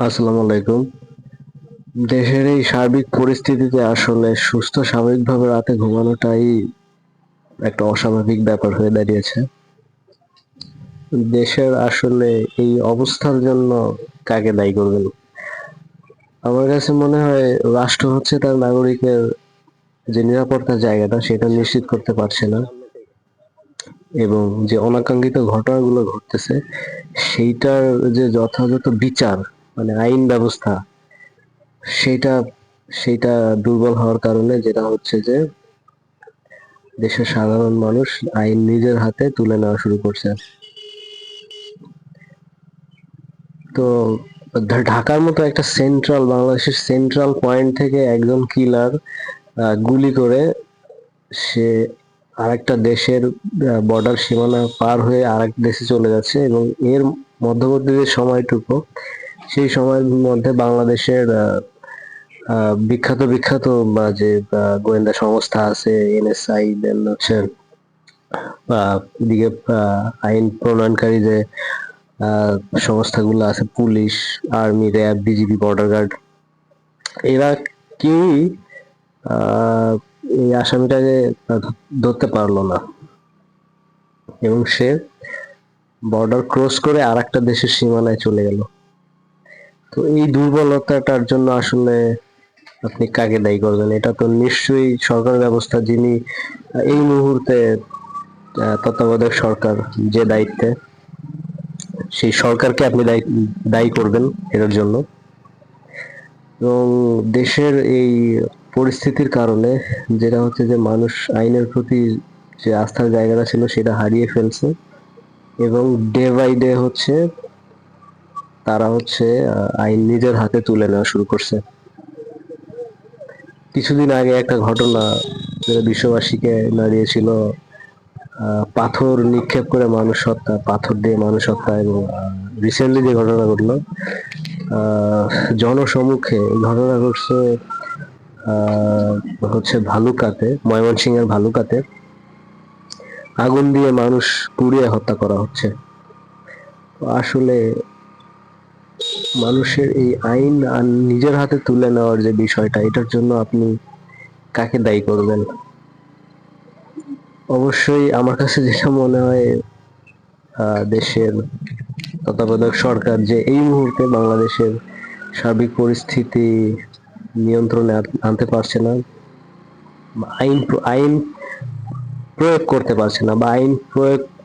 আসসালামু আলাইকুম। দেশের এই সার্বিক পরিস্থিতিতে আসলে সুস্থ স্বাভাবিকভাবে রাতে ঘুমানোটাই একটা অস্বাভাবিক ব্যাপার হয়ে দাঁড়িয়েছে। দেশের আসলে এই অবস্থার জন্য কাকে দায়ী করবেন? আমার কাছে মনে হয় রাষ্ট্র হচ্ছে তার নাগরিকের যে নিরাপত্তার জায়গাটা সেটা নিশ্চিত করতে পারছে না এবং যে অনাকাঙ্ক্ষিত ঘটনাগুলো ঘটতেছে সেইটার যে যথাযথ বিচার মানে আইন ব্যবস্থা সেইটা সেইটা দুর্বল হওয়ার কারণে যেটা হচ্ছে যে দেশের সাধারণ মানুষ আইন নিজের হাতে তুলে নেওয়া শুরু করছে। তো ঢাকার মতো একটা বাংলাদেশের সেন্ট্রাল পয়েন্ট থেকে একজন কিলার গুলি করে সে আরেকটা দেশের বর্ডার সীমানা পার হয়ে আরেক দেশে চলে যাচ্ছে এবং এর মধ্যবর্তী যে সময়টুকু সেই সময়ের মধ্যে বাংলাদেশের বিখ্যাত বিখ্যাত বা যে গোয়েন্দা সংস্থা আছে এনএসআই দেন হচ্ছে এদিকে আইন প্রণয়নকারী যে আহ সংস্থাগুলো আছে police, army, RAB, BGB, border guard এরা কেউই আহ এই আসামিটাকে ধরতে পারলো না এবং সে বর্ডার ক্রস করে আরেকটা দেশের সীমানায় চলে গেল। তো এই দুর্বলতাটার জন্য আসলে আপনি কাকে দায়ী করবেন? এটা তো নিশ্চয়ই সরকার ব্যবস্থা, যিনি এই মুহূর্তে তত্ত্বাবধায়ক সরকার যে দায়িত্বে, সেই সরকারকে আপনি দায়ী করবেন এটার জন্য। এবং দেশের এই পরিস্থিতির কারণে যেটা হচ্ছে যে মানুষ আইনের প্রতি যে আস্থার জায়গাটা ছিল সেটা হারিয়ে ফেলছে এবং ডে বাই ডে হচ্ছে তারা হচ্ছে আইন নিজের হাতে তুলে নেওয়া শুরু করছে। কিছুদিন আগে একটা ঘটনা যেটা বিশ্ববাসীকে নাড়িয়েছিল, পাথর নিক্ষেপ করে মানুষ হত্যা, পাথর দিয়ে মানুষ হত্যা এবং রিসেন্টলি যে ঘটনা ঘটলো জনসম্মুখে এই ঘটনা ঘটছে হচ্ছে ভালুকাতে, ময়মনসিংহের ভালুকাতে আগুন দিয়ে মানুষ পুড়িয়ে হত্যা করা হচ্ছে। আসলে মানুষের এই আইন নিজের হাতে তুলে নেওয়ার যে বিষয়টা, এটার জন্য আপনি কাকে দায়ী করবেন? অবশ্যই আমার কাছে যেটা মনে হয় দেশের তত্ত্বাবধায়ক সরকার যে এই মুহূর্তে বাংলাদেশের সার্বিক পরিস্থিতি নিয়ন্ত্রণে আনতে পারছে না, আইন আইন প্রয়োগ করতে পারছে না বা আইন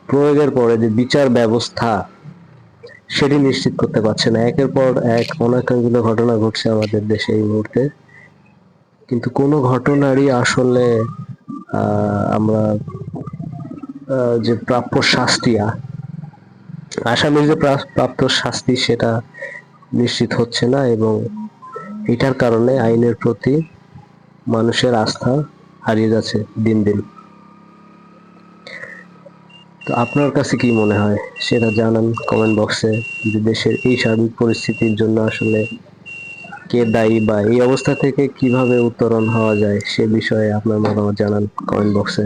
প্রয়োগের পরে যে বিচার ব্যবস্থা সেটি নিশ্চিত করতে পারছে না। একের পর এক অনাকাঙ্ক্ষিত ঘটনা ঘটছে আমাদের দেশে এই মুহূর্তে, কিন্তু কোনো ঘটনারই আসলে আমরা যে প্রাপ্য শাস্তি, আসামির যে প্রাপ্ত শাস্তি সেটা নিশ্চিত হচ্ছে না এবং এটার কারণে আইনের প্রতি মানুষের আস্থা হারিয়ে যাচ্ছে দিন দিন। তো আপনার কাছে কি মনে হয় সেটা জানান কমেন্ট বক্সে, যে দেশের এই সার্বিক পরিস্থিতির জন্য আসলে কে দায়ী বা এই অবস্থা থেকে কিভাবে উত্তরণ হওয়া যায় সে বিষয়ে আপনার মতামত জানান কমেন্ট বক্সে।